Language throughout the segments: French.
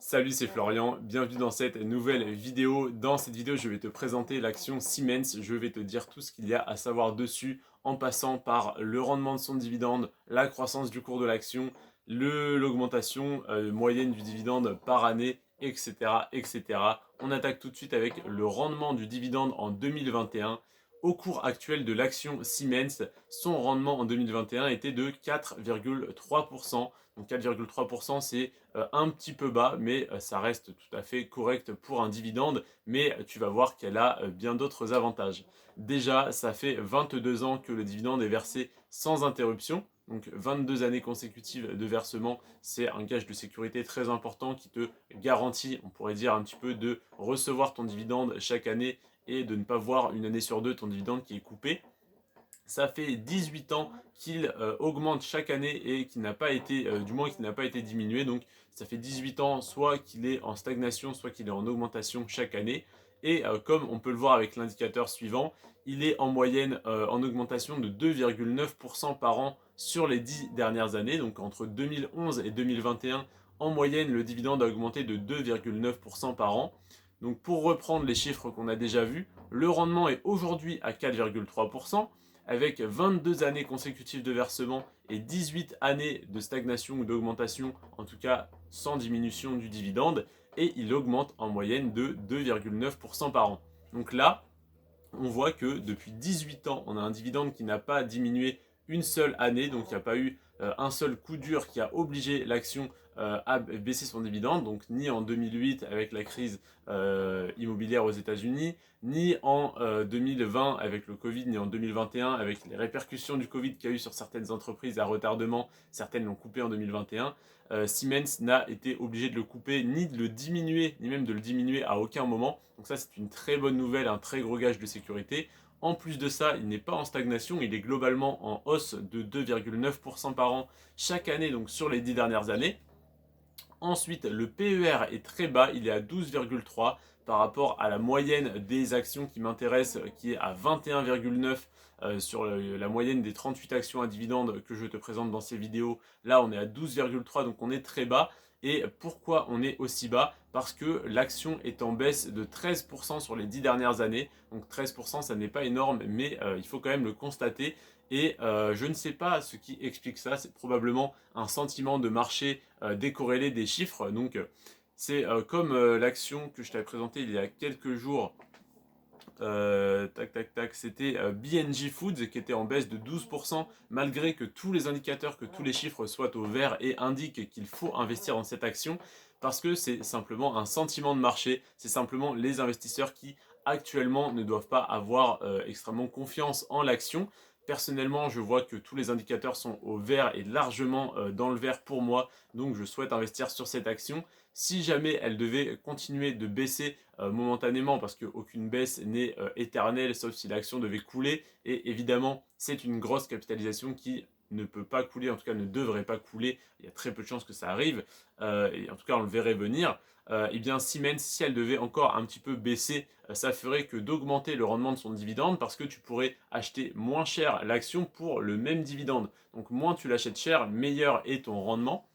Salut, c'est Florian, bienvenue dans cette nouvelle vidéo. Dans cette vidéo, je vais te présenter l'action Siemens. Je vais te dire tout ce qu'il y a à savoir dessus en passant par le rendement de son dividende, la croissance du cours de l'action, l'augmentation moyenne du dividende par année, etc., etc. On attaque tout de suite avec le rendement du dividende en 2021. Au cours actuel de l'action Siemens, son rendement en 2021 était de 4,3%. Donc 4,3%, c'est un petit peu bas, mais ça reste tout à fait correct pour un dividende. Mais tu vas voir qu'elle a bien d'autres avantages. Déjà, ça fait 22 ans que le dividende est versé sans interruption. Donc 22 années consécutives de versement, c'est un gage de sécurité très important qui te garantit, on pourrait dire un petit peu, de recevoir ton dividende chaque année et de ne pas voir une année sur deux ton dividende qui est coupé. Ça fait 18 ans qu'il augmente chaque année et qu'il n'a pas été, du moins qu'il n'a pas été diminué. Donc ça fait 18 ans soit qu'il est en stagnation, soit qu'il est en augmentation chaque année. Et comme on peut le voir avec l'indicateur suivant, il est en moyenne en augmentation de 2,9% par an sur les 10 dernières années. Donc entre 2011 et 2021, en moyenne, le dividende a augmenté de 2,9% par an. Donc pour reprendre les chiffres qu'on a déjà vus, le rendement est aujourd'hui à 4,3% avec 22 années consécutives de versement et 18 années de stagnation ou d'augmentation, en tout cas sans diminution du dividende, et il augmente en moyenne de 2,9% par an. Donc là, on voit que depuis 18 ans, on a un dividende qui n'a pas diminué une seule année, donc il n'y a pas eu un seul coup dur qui a obligé l'action à baisser son dividende, donc ni en 2008 avec la crise immobilière aux États-Unis, ni en 2020 avec le Covid, ni en 2021 avec les répercussions du Covid qu'il y a eu sur certaines entreprises à retardement, certaines l'ont coupé en 2021. Siemens n'a été obligé de le couper, ni de le diminuer, ni même de le diminuer à aucun moment. Donc ça, c'est une très bonne nouvelle, un très gros gage de sécurité. En plus de ça, il n'est pas en stagnation, il est globalement en hausse de 2,9% par an chaque année, donc sur les 10 dernières années. Ensuite, le PER est très bas, il est à 12,3 par rapport à la moyenne des actions qui m'intéressent, qui est à 21,9 sur la moyenne des 38 actions à dividendes que je te présente dans ces vidéos. Là, on est à 12,3, donc on est très bas. Et pourquoi on est aussi bas? Parce que l'action est en baisse de 13% sur les 10 dernières années. Donc 13%, ça n'est pas énorme, mais il faut quand même le constater. Et je ne sais pas ce qui explique ça, c'est probablement un sentiment de marché décorrélé des chiffres. Donc c'est comme l'action que je t'avais présentée il y a quelques jours. Tac tac tac, c'était B&G Foods qui était en baisse de 12% malgré que tous les indicateurs, que tous les chiffres soient au vert et indiquent qu'il faut investir dans cette action parce que c'est simplement un sentiment de marché, c'est simplement les investisseurs qui actuellement ne doivent pas avoir extrêmement confiance en l'action. Personnellement, je vois que tous les indicateurs sont au vert et largement dans le vert pour moi, donc je souhaite investir sur cette action. Si jamais elle devait continuer de baisser momentanément, parce qu'aucune baisse n'est éternelle, sauf si l'action devait couler, et évidemment, c'est une grosse capitalisation qui ne peut pas couler, en tout cas ne devrait pas couler, il y a très peu de chances que ça arrive, et en tout cas on le verrait venir. Et bien Siemens, si elle devait encore un petit peu baisser, ça ferait que d'augmenter le rendement de son dividende parce que tu pourrais acheter moins cher l'action pour le même dividende. Donc moins tu l'achètes cher, meilleur est ton rendement.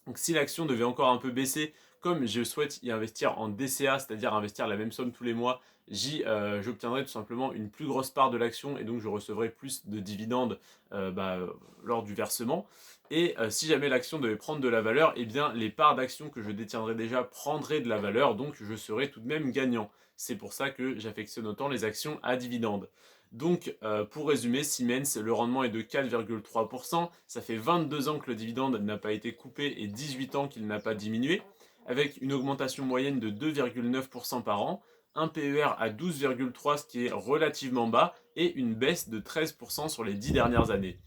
Donc si l'action devait encore un peu baisser, comme je souhaite y investir en DCA, c'est-à-dire investir la même somme tous les mois, j'obtiendrai tout simplement une plus grosse part de l'action et donc je recevrai plus de dividendes lors du versement. Et si jamais l'action devait prendre de la valeur, eh bien les parts d'actions que je détiendrai déjà prendraient de la valeur, donc je serai tout de même gagnant. C'est pour ça que j'affectionne autant les actions à dividendes. Donc, pour résumer, Siemens, le rendement est de 4,3%. Ça fait 22 ans que le dividende n'a pas été coupé et 18 ans qu'il n'a pas diminué, avec une augmentation moyenne de 2,9% par an, un PER à 12,3, ce qui est relativement bas, et une baisse de 13% sur les 10 dernières années.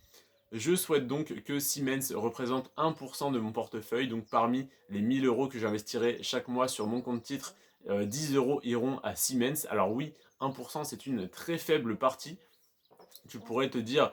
Je souhaite donc que Siemens représente 1% de mon portefeuille, donc parmi les 1000 euros que j'investirai chaque mois sur mon compte titre, 10 euros iront à Siemens. Alors oui, 1% c'est une très faible partie. Tu pourrais te dire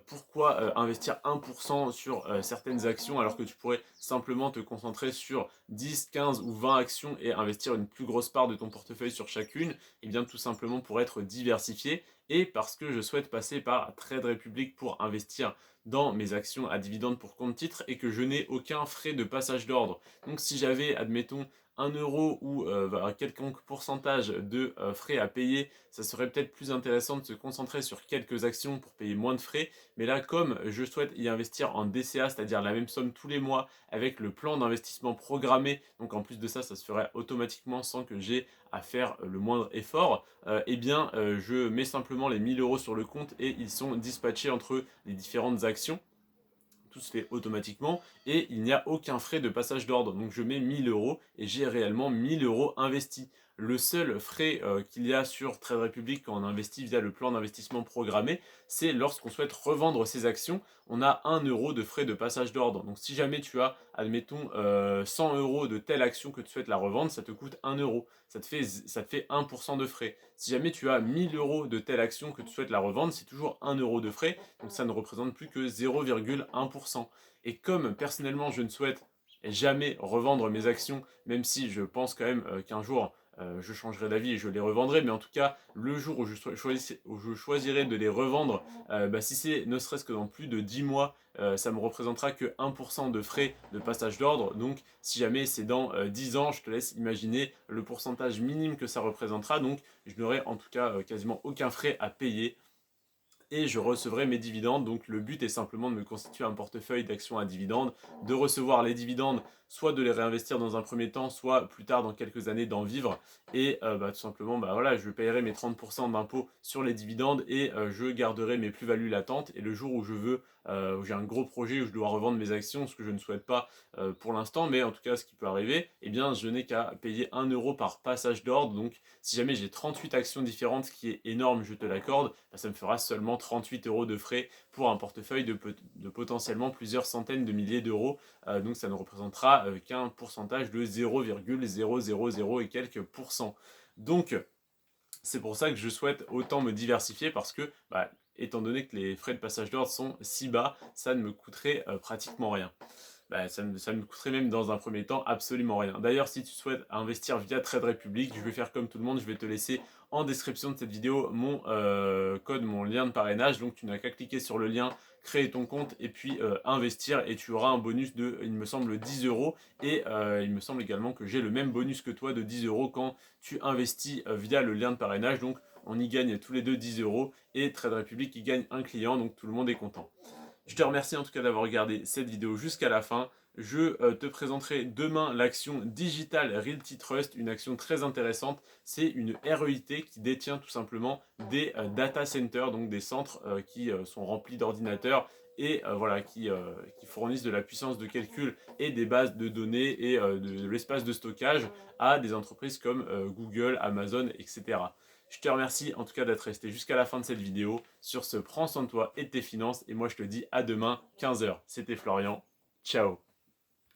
pourquoi investir 1% sur certaines actions alors que tu pourrais simplement te concentrer sur 10, 15 ou 20 actions et investir une plus grosse part de ton portefeuille sur chacune. Et bien tout simplement pour être diversifié et parce que je souhaite passer par Trade Republic pour investir dans mes actions à dividendes pour compte titre et que je n'ai aucun frais de passage d'ordre. Donc si j'avais, admettons, 1 € ou un quelconque pourcentage de frais à payer, ça serait peut-être plus intéressant de se concentrer sur quelques actions pour payer moins de frais. Mais là, comme je souhaite y investir en DCA, c'est-à-dire la même somme tous les mois avec le plan d'investissement programmé, donc en plus de ça, ça se ferait automatiquement sans que j'ai à faire le moindre effort, eh bien je mets simplement les 1 000 € sur le compte et ils sont dispatchés entre les différentes actions. Tout se fait automatiquement et il n'y a aucun frais de passage d'ordre. Donc je mets 1 000 € et j'ai réellement 1 000 € investis. Le seul frais qu'il y a sur Trade Republic quand on investit via le plan d'investissement programmé, c'est lorsqu'on souhaite revendre ses actions, on a 1 € de frais de passage d'ordre. Donc si jamais tu as, admettons, 100 € de telle action que tu souhaites la revendre, ça te coûte 1 €. Ça te fait 1% de frais. Si jamais tu as 1 000 € de telle action que tu souhaites la revendre, c'est toujours 1 € de frais. Donc ça ne représente plus que 0,1%. Et comme personnellement je ne souhaite jamais revendre mes actions, même si je pense quand même qu'un jour je changerai d'avis et je les revendrai, mais en tout cas le jour où je choisirai de les revendre, si c'est ne serait-ce que dans plus de 10 mois, ça me représentera que 1% de frais de passage d'ordre. Donc si jamais c'est dans 10 ans, je te laisse imaginer le pourcentage minime que ça représentera. Donc je n'aurai en tout cas quasiment aucun frais à payer et je recevrai mes dividendes. Donc le but est simplement de me constituer un portefeuille d'actions à dividendes, de recevoir les dividendes, soit de les réinvestir dans un premier temps, soit plus tard dans quelques années d'en vivre. Et tout simplement, voilà, je paierai mes 30% d'impôts sur les dividendes et je garderai mes plus-values latentes. Et le jour où je veux, où j'ai un gros projet où je dois revendre mes actions, ce que je ne souhaite pas pour l'instant, mais en tout cas ce qui peut arriver, eh bien je n'ai qu'à payer 1 € par passage d'ordre. Donc si jamais j'ai 38 actions différentes, ce qui est énorme, je te l'accorde, ça me fera seulement 38 € de frais pour un portefeuille de potentiellement plusieurs centaines de milliers d'euros. Donc ça ne représentera qu'un pourcentage de 0,000 et quelques pourcents. Donc c'est pour ça que je souhaite autant me diversifier parce que, étant donné que les frais de passage d'ordre sont si bas, ça ne me coûterait pratiquement rien. Ça me coûterait même dans un premier temps absolument rien. D'ailleurs, si tu souhaites investir via Trade Republic, je vais faire comme tout le monde, je vais te laisser en description de cette vidéo mon code, mon lien de parrainage. Donc tu n'as qu'à cliquer sur le lien, créer ton compte et puis investir et tu auras un bonus de, il me semble, 10 €. Et il me semble également que j'ai le même bonus que toi de 10 € quand tu investis via le lien de parrainage. Donc on y gagne tous les deux 10 € et Trade Republic y gagne un client, donc tout le monde est content. Je te remercie en tout cas d'avoir regardé cette vidéo jusqu'à la fin. Je te présenterai demain l'action Digital Realty Trust, une action très intéressante. C'est une REIT qui détient tout simplement des data centers, donc des centres qui sont remplis d'ordinateurs et qui fournissent de la puissance de calcul et des bases de données et de l'espace de stockage à des entreprises comme Google, Amazon, etc. Je te remercie en tout cas d'être resté jusqu'à la fin de cette vidéo. Sur ce, prends soin de toi et de tes finances. Et moi, je te dis à demain, 15 h. C'était Florian. Ciao.